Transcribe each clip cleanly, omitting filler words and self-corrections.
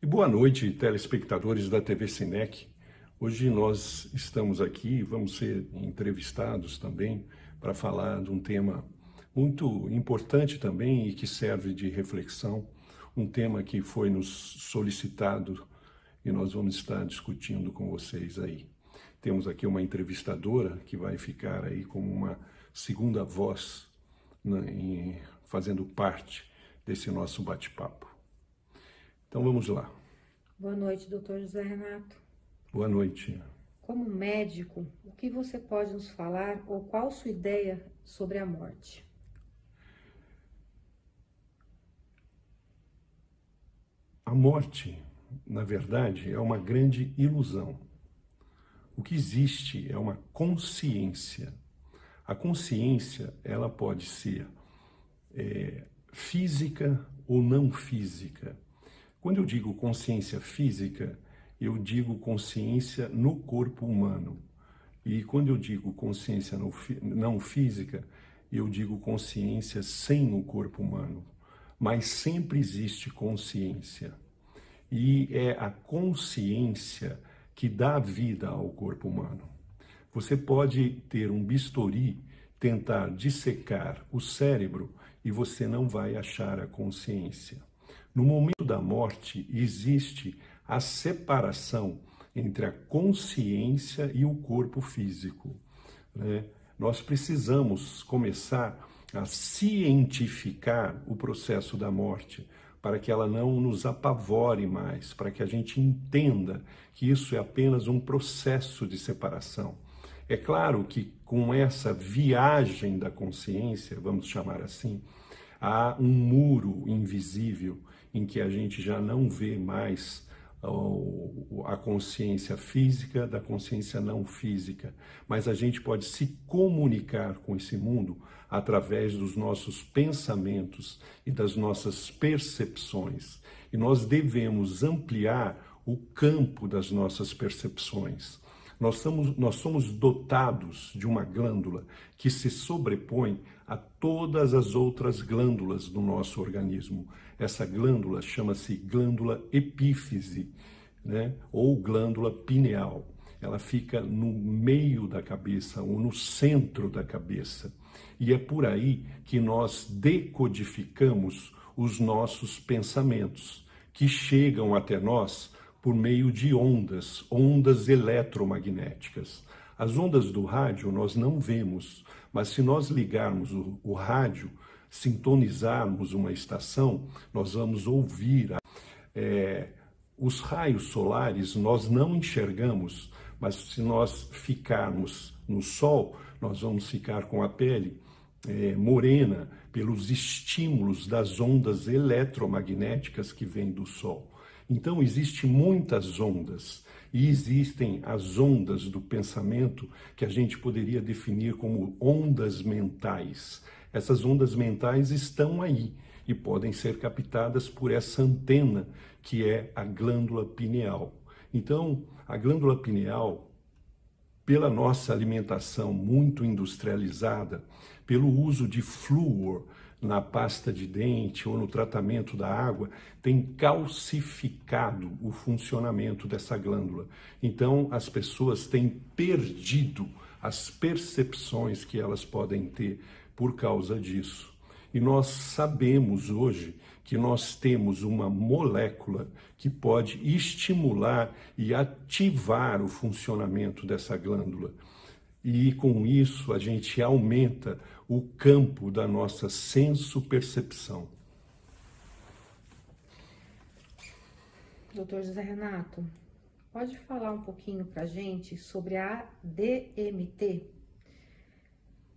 E boa noite, telespectadores da TV Cinec. Hoje nós estamos aqui, vamos ser entrevistados também para falar de um tema muito importante também e que serve de reflexão, um tema que foi nos solicitado e nós vamos estar discutindo com vocês aí. Temos aqui uma entrevistadora que vai ficar aí como uma segunda voz, né, fazendo parte desse nosso bate-papo. Então vamos lá. Boa noite, doutor José Renato. Boa noite. Como médico, o que você pode nos falar ou qual sua ideia sobre a morte? A morte, na verdade, é uma grande ilusão. O que existe é uma consciência. A consciência, ela pode ser física ou não física. Quando eu digo consciência física, eu digo consciência no corpo humano. E quando eu digo consciência não física, eu digo consciência sem o corpo humano. Mas sempre existe consciência. E é a consciência que dá vida ao corpo humano. Você pode ter um bisturi, tentar dissecar o cérebro e você não vai achar a consciência. No momento da morte, existe a separação entre a consciência e o corpo físico, né? Nós precisamos começar a cientificar o processo da morte, para que ela não nos apavore mais, para que a gente entenda que isso é apenas um processo de separação. É claro que com essa viagem da consciência, vamos chamar assim, há um muro invisível em que a gente já não vê mais a consciência física da consciência não física, mas a gente pode se comunicar com esse mundo através dos nossos pensamentos e das nossas percepções. E nós devemos ampliar o campo das nossas percepções. Nós somos dotados de uma glândula que se sobrepõe a todas as outras glândulas do nosso organismo. Essa glândula chama-se glândula epífise, né? Ou glândula pineal. Ela fica no meio da cabeça ou no centro da cabeça. E é por aí que nós decodificamos os nossos pensamentos, que chegam até nós por meio de ondas eletromagnéticas. As ondas do rádio nós não vemos, mas se nós ligarmos o rádio, sintonizarmos uma estação, nós vamos ouvir. Os raios solares nós não enxergamos, mas se nós ficarmos no sol, nós vamos ficar com a pele morena pelos estímulos das ondas eletromagnéticas que vêm do sol. Então, existem muitas ondas e existem as ondas do pensamento que a gente poderia definir como ondas mentais. Essas ondas mentais estão aí e podem ser captadas por essa antena que é a glândula pineal. Então, a glândula pineal, pela nossa alimentação muito industrializada, pelo uso de flúor na pasta de dente ou no tratamento da água, tem calcificado o funcionamento dessa glândula. Então, as pessoas têm perdido as percepções que elas podem ter por causa disso. E nós sabemos hoje que nós temos uma molécula que pode estimular e ativar o funcionamento dessa glândula. E com isso a gente aumenta o campo da nossa senso-percepção. Doutor José Renato, pode falar um pouquinho pra gente sobre a DMT,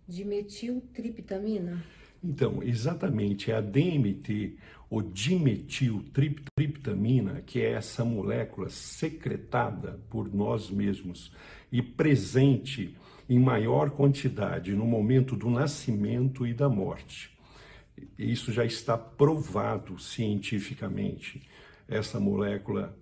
dimetiltriptamina? Então, exatamente, a DMT, ou dimetiltriptamina, que é essa molécula secretada por nós mesmos e presente em maior quantidade no momento do nascimento e da morte. Isso já está provado cientificamente, essa molécula.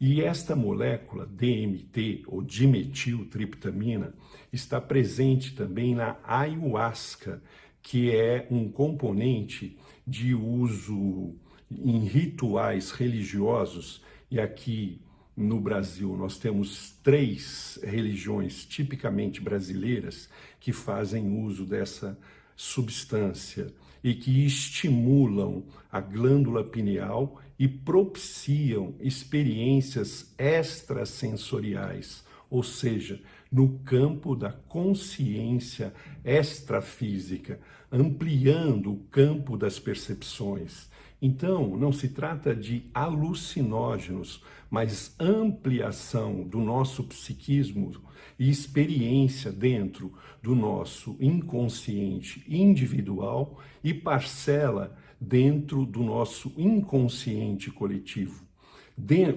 E esta molécula, DMT, ou dimetiltriptamina, está presente também na ayahuasca, que é um componente de uso em rituais religiosos E aqui no Brasil nós temos 3 religiões tipicamente brasileiras que fazem uso dessa substância e que estimulam a glândula pineal e propiciam experiências extrasensoriais, ou seja, no campo da consciência extrafísica, ampliando o campo das percepções. Então, não se trata de alucinógenos, mas ampliação do nosso psiquismo e experiência dentro do nosso inconsciente individual e parcela dentro do nosso inconsciente coletivo.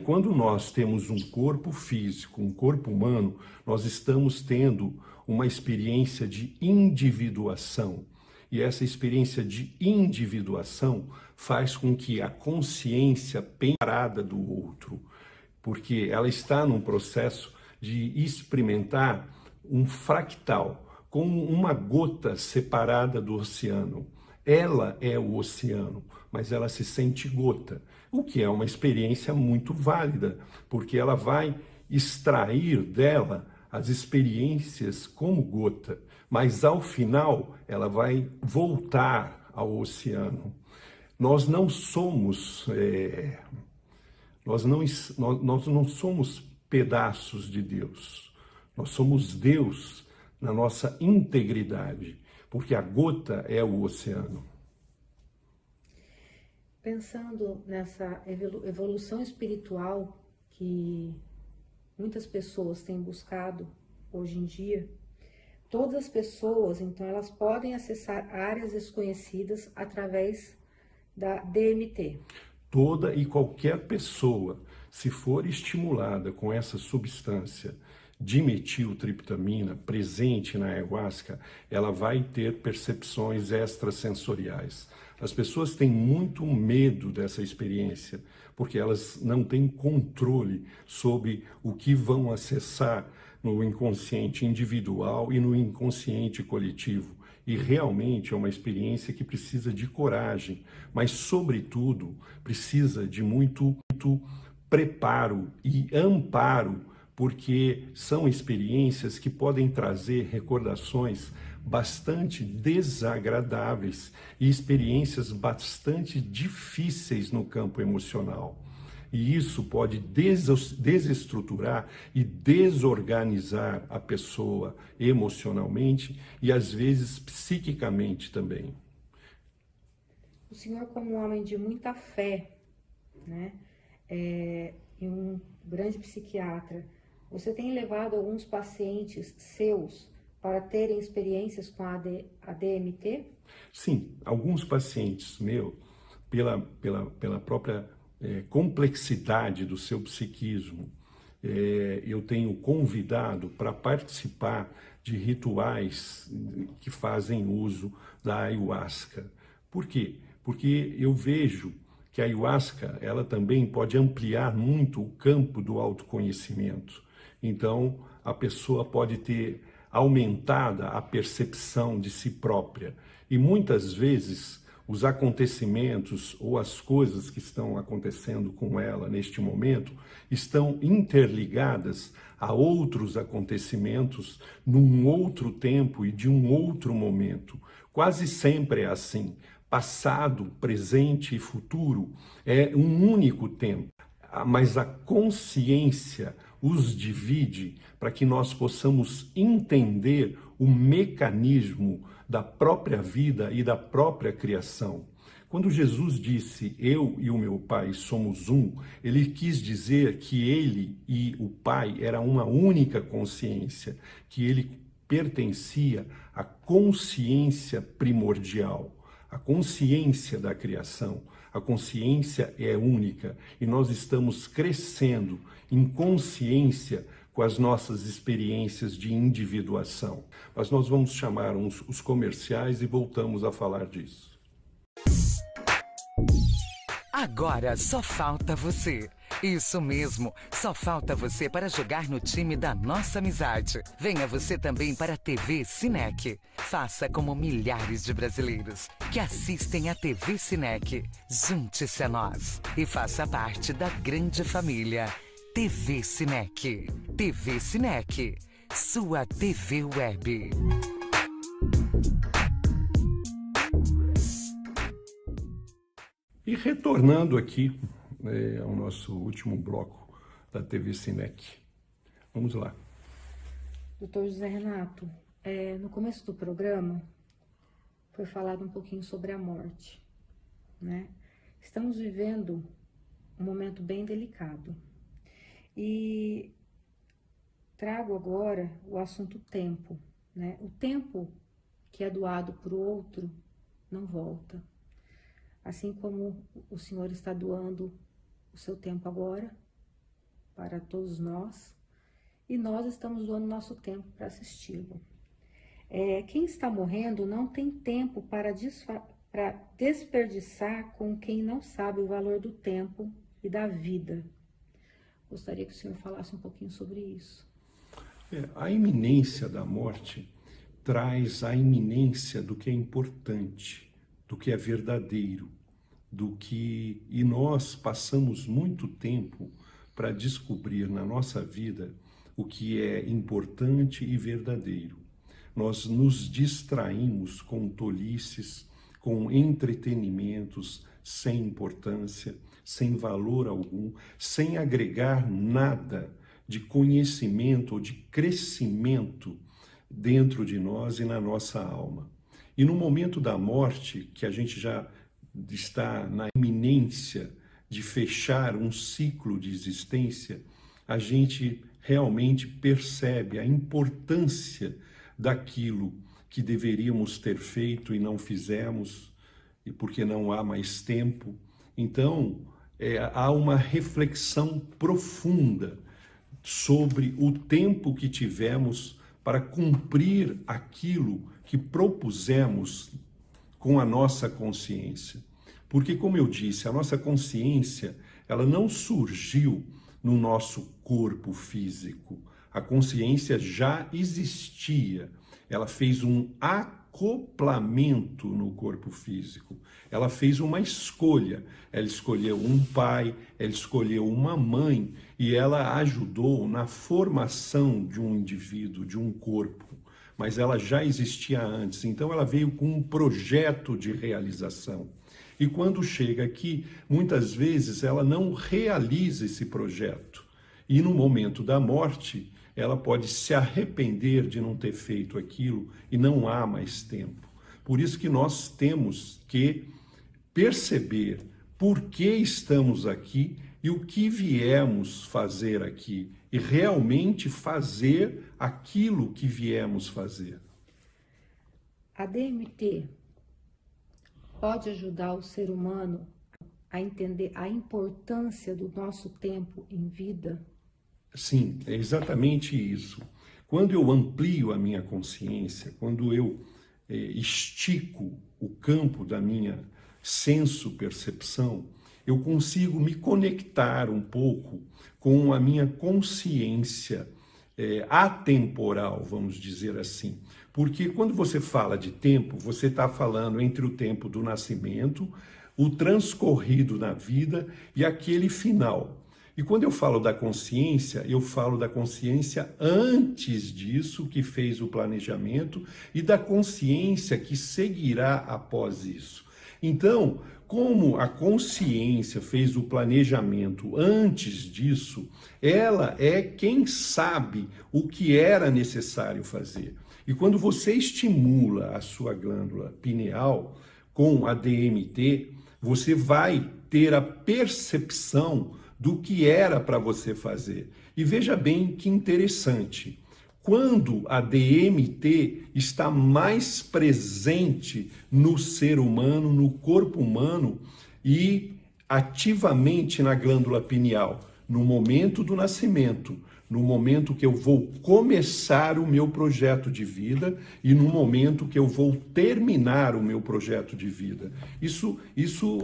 Quando nós temos um corpo físico, um corpo humano, nós estamos tendo uma experiência de individuação. E essa experiência de individuação faz com que a consciência pense separada do outro, porque ela está num processo de experimentar um fractal, como uma gota separada do oceano. Ela é o oceano, mas ela se sente gota, o que é uma experiência muito válida, porque ela vai extrair dela as experiências como gota, mas ao final ela vai voltar ao oceano. Nós não somos, nós não somos pedaços de Deus, nós somos Deus na nossa integridade, porque a gota é o oceano. Pensando nessa evolução espiritual que muitas pessoas têm buscado hoje em dia, todas as pessoas, então, elas podem acessar áreas desconhecidas através da DMT. Toda e qualquer pessoa, se for estimulada com essa substância dimetiltriptamina presente na ayahuasca, ela vai ter percepções extrasensoriais. As pessoas têm muito medo dessa experiência, porque elas não têm controle sobre o que vão acessar no inconsciente individual e no inconsciente coletivo. E realmente é uma experiência que precisa de coragem, mas, sobretudo, precisa de muito preparo e amparo, porque são experiências que podem trazer recordações bastante desagradáveis e experiências bastante difíceis no campo emocional. E isso pode desestruturar e desorganizar a pessoa emocionalmente e, às vezes, psiquicamente também. O senhor, como um homem de muita fé, né, e um grande psiquiatra, você tem levado alguns pacientes seus para terem experiências com a DMT? Sim, alguns pacientes meus, pela própria complexidade do seu psiquismo, eu tenho convidado para participar de rituais que fazem uso da ayahuasca. Por quê? Porque eu vejo que a ayahuasca, ela também pode ampliar muito o campo do autoconhecimento. Então, a pessoa pode ter aumentada a percepção de si própria. E muitas vezes os acontecimentos ou as coisas que estão acontecendo com ela neste momento estão interligadas a outros acontecimentos num outro tempo e de um outro momento. Quase sempre é assim. Passado, presente e futuro é um único tempo, mas a consciência os divide para que nós possamos entender o mecanismo da própria vida e da própria criação. Quando Jesus disse, eu e o meu Pai somos um, ele quis dizer que ele e o Pai eram uma única consciência, que ele pertencia à consciência primordial, à consciência da criação. A consciência é única e nós estamos crescendo em consciência com as nossas experiências de individuação. Mas nós vamos chamar os comerciais e voltamos a falar disso. Agora só falta você. Isso mesmo, só falta você para jogar no time da nossa amizade. Venha você também para a TV Cinec. Faça como milhares de brasileiros que assistem à TV Cinec. Junte-se a nós e faça parte da grande família TV Cinec. TV Cinec, sua TV web. E retornando aqui ao nosso último bloco da TV Cinec. Vamos lá. Doutor José Renato, no começo do programa foi falado um pouquinho sobre a morte, né? Estamos vivendo um momento bem delicado e trago agora o assunto tempo, né? O tempo que é doado para o outro não volta, assim como o Senhor está doando o seu tempo agora para todos nós e nós estamos doando nosso tempo para assisti-lo. Quem está morrendo não tem tempo para desperdiçar com quem não sabe o valor do tempo e da vida. Gostaria que o senhor falasse um pouquinho sobre isso. A iminência da morte traz a iminência do que é importante, do que é verdadeiro, e nós passamos muito tempo para descobrir na nossa vida o que é importante e verdadeiro. Nós nos distraímos com tolices, com entretenimentos sem importância, sem valor algum, sem agregar nada de conhecimento ou de crescimento dentro de nós e na nossa alma. E no momento da morte, que a gente já está na iminência de fechar um ciclo de existência, a gente realmente percebe a importância daquilo que deveríamos ter feito e não fizemos, e porque não há mais tempo. Então, há uma reflexão profunda sobre o tempo que tivemos para cumprir aquilo que propusemos com a nossa consciência. Porque, como eu disse, a nossa consciência, ela não surgiu no nosso corpo físico. A consciência já existia. Ela fez um acoplamento no corpo físico. Ela fez uma escolha. Ela escolheu um pai, ela escolheu uma mãe e ela ajudou na formação de um indivíduo, de um corpo. Mas ela já existia antes. Então ela veio com um projeto de realização. E quando chega aqui, muitas vezes ela não realiza esse projeto. E no momento da morte, ela pode se arrepender de não ter feito aquilo e não há mais tempo. Por isso que nós temos que perceber por que estamos aqui e o que viemos fazer aqui. E realmente fazer aquilo que viemos fazer. A DMT pode ajudar o ser humano a entender a importância do nosso tempo em vida? Sim, é exatamente isso. Quando eu amplio a minha consciência, quando eu estico o campo da minha senso-percepção, eu consigo me conectar um pouco com a minha consciência atemporal, vamos dizer assim. Porque quando você fala de tempo, você está falando entre o tempo do nascimento, o transcorrido na vida e aquele final. E quando eu falo da consciência, eu falo da consciência antes disso, que fez o planejamento, e da consciência que seguirá após isso. Então, como a consciência fez o planejamento antes disso, ela é quem sabe o que era necessário fazer. E quando você estimula a sua glândula pineal com a DMT, você vai ter a percepção do que era para você fazer. E veja bem que interessante, quando a DMT está mais presente no ser humano, no corpo humano e ativamente na glândula pineal, no momento do nascimento, no momento que eu vou começar o meu projeto de vida e no momento que eu vou terminar o meu projeto de vida. Isso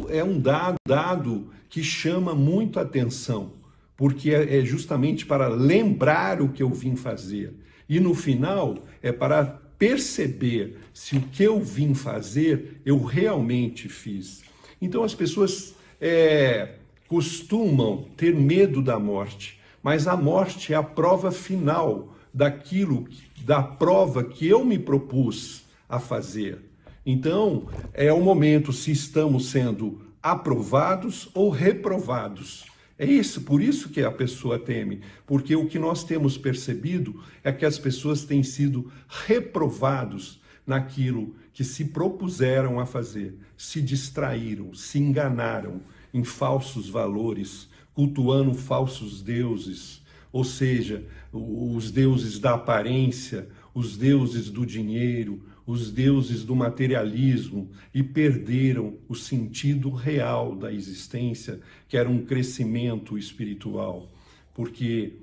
é um dado que chama muito a atenção, porque é justamente para lembrar o que eu vim fazer. E no final é para perceber se o que eu vim fazer, eu realmente fiz. Então as pessoas costumam ter medo da morte, mas a morte é a prova final da prova que eu me propus a fazer. Então, é o momento se estamos sendo aprovados ou reprovados. É isso, por isso que a pessoa teme, porque o que nós temos percebido é que as pessoas têm sido reprovados naquilo que se propuseram a fazer, se distraíram, se enganaram em falsos valores, cultuando falsos deuses, ou seja, os deuses da aparência, os deuses do dinheiro, os deuses do materialismo, e perderam o sentido real da existência, que era um crescimento espiritual. Porque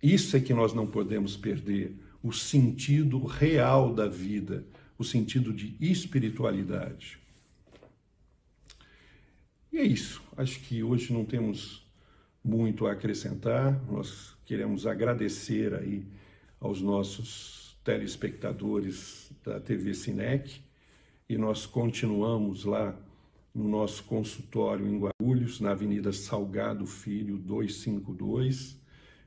isso é que nós não podemos perder, o sentido real da vida, o sentido de espiritualidade. E é isso. Acho que hoje não temos muito a acrescentar. Nós queremos agradecer aí aos nossos telespectadores da TV Sinec, e nós continuamos lá no nosso consultório em Guarulhos, na Avenida Salgado Filho 252,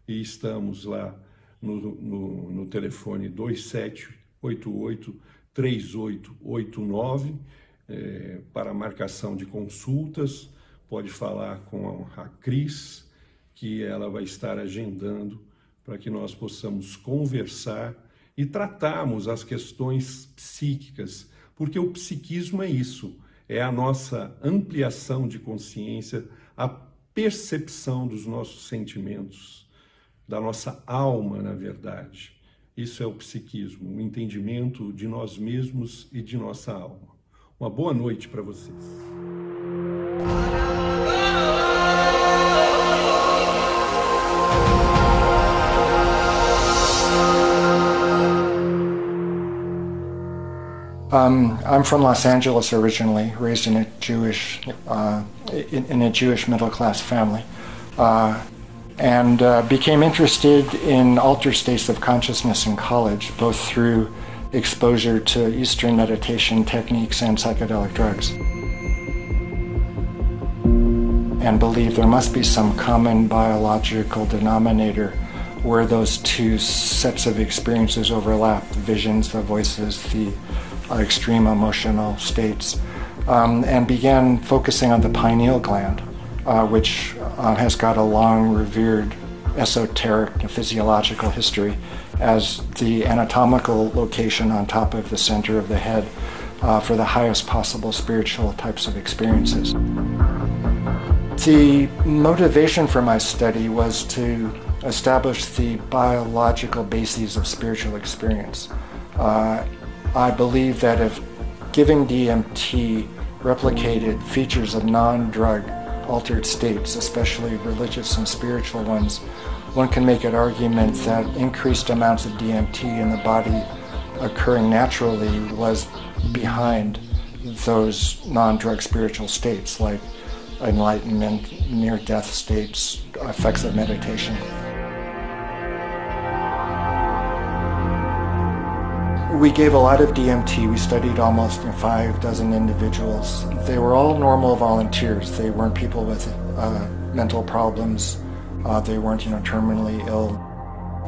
e estamos lá no telefone 2788-3889 para marcação de consultas. Pode falar com a Cris, que ela vai estar agendando para que nós possamos conversar e tratarmos as questões psíquicas, porque o psiquismo é isso, é a nossa ampliação de consciência, a percepção dos nossos sentimentos, da nossa alma, na verdade. Isso é o psiquismo, o entendimento de nós mesmos e de nossa alma. Uma boa noite para vocês. I'm from Los Angeles originally, raised in a Jewish middle-class family, and became interested in altered states of consciousness in college, both through exposure to Eastern meditation techniques and psychedelic drugs, and believed there must be some common biological denominator where those two sets of experiences overlap, the visions, the voices, the extreme emotional states, and began focusing on the pineal gland, which has got a long revered esoteric and physiological history as the anatomical location on top of the center of the head for the highest possible spiritual types of experiences. The motivation for my study was to establish the biological bases of spiritual experience. I believe that if giving DMT replicated features of non-drug altered states, especially religious and spiritual ones, one can make an argument that increased amounts of DMT in the body occurring naturally was behind those non-drug spiritual states like enlightenment, near-death states, effects of meditation. We gave a lot of DMT. We studied almost 5 dozen individuals. They were all normal volunteers. They weren't people with mental problems. They weren't, terminally ill.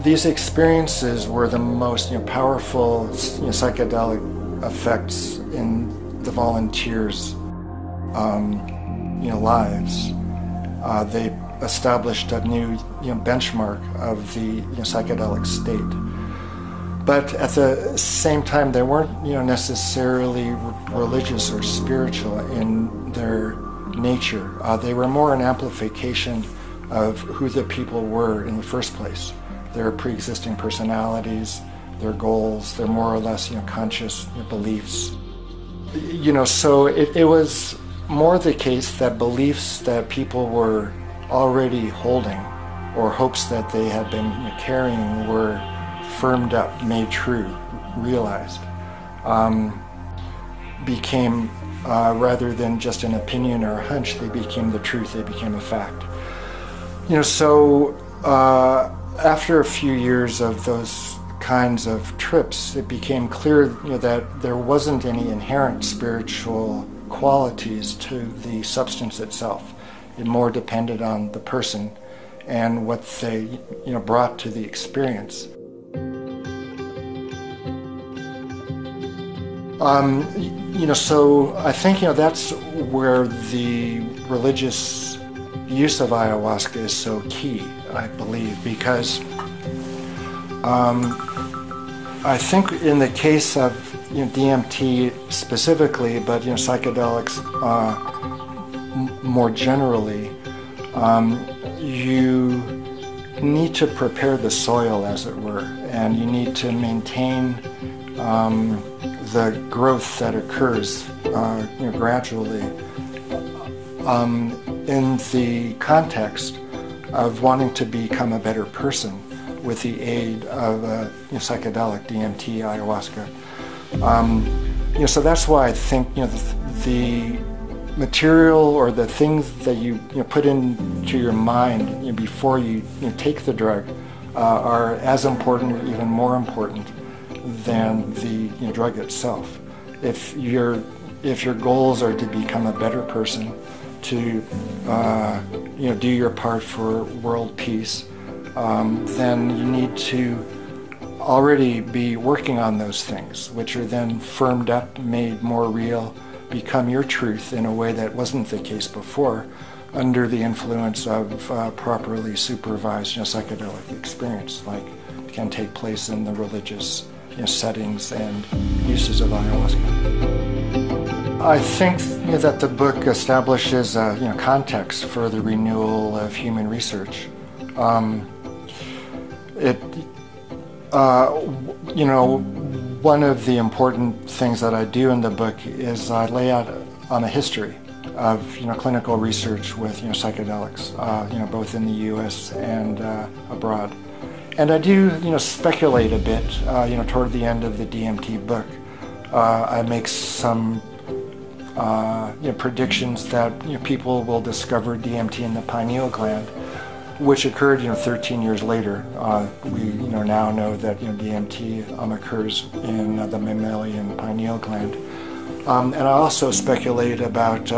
These experiences were the most, powerful, psychedelic effects in the volunteers' lives. They established a new, benchmark of the psychedelic state. But at the same time, they weren't, necessarily religious or spiritual in their nature. They were more an amplification of who the people were in the first place. Their pre-existing personalities, their goals, their more or less, conscious beliefs. So it was more the case that beliefs that people were already holding, or hopes that they had been carrying, were firmed up, made true, realized, became, rather than just an opinion or a hunch, they became the truth, they became a fact. So after a few years of those kinds of trips, it became clear that there wasn't any inherent spiritual qualities to the substance itself. It more depended on the person and what they brought to the experience. So I think that's where the religious use of ayahuasca is so key, I believe, because I think in the case of DMT specifically, but psychedelics more generally, you need to prepare the soil, as it were, and you need to maintain the growth that occurs gradually in the context of wanting to become a better person with the aid of psychedelic, DMT, ayahuasca. So that's why I think the material or the things that you put into your mind before you take the drug are as important or even more important than the drug itself. If your goals are to become a better person, to do your part for world peace, then you need to already be working on those things, which are then firmed up, made more real, become your truth in a way that wasn't the case before, under the influence of properly supervised psychedelic experience, like can take place in the religious settings and uses of ayahuasca. I think that the book establishes a context for the renewal of human research. One of the important things that I do in the book is I lay out on a history of clinical research with psychedelics, both in the U.S. and abroad. And I do speculate a bit, toward the end of the DMT book. I make some predictions that people will discover DMT in the pineal gland, which occurred 13 years later. We now know that DMT occurs in the mammalian pineal gland. And I also speculate about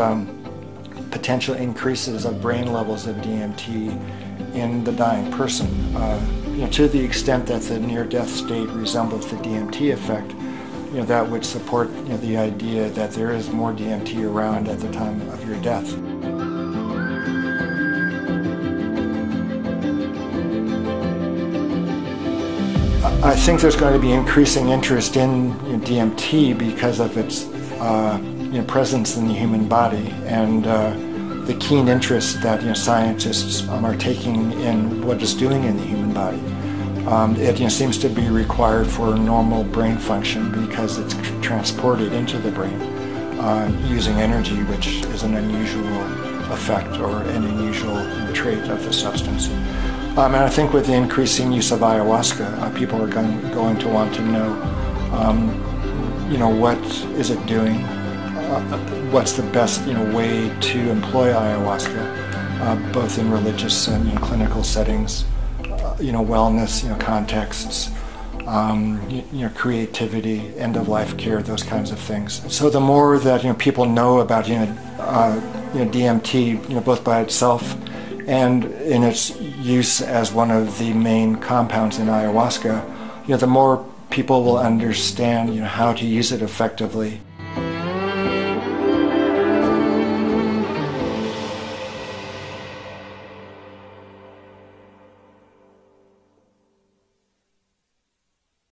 potential increases of brain levels of DMT in the dying person. To the extent that the near-death state resembles the DMT effect, that would support the idea that there is more DMT around at the time of your death. I think there's going to be increasing interest in DMT because of its presence in the human body and the keen interest that scientists are taking in what it's doing in the human body. It seems to be required for normal brain function because it's transported into the brain using energy, which is an unusual effect or an unusual trait of the substance. And I think with the increasing use of ayahuasca, people are going to want to know, what is it doing? What's the best, way to employ ayahuasca, both in religious and clinical settings, wellness, contexts, creativity, end-of-life care, those kinds of things. So the more that people know about DMT, both by itself and in its use as one of the main compounds in ayahuasca, the more people will understand how to use it effectively.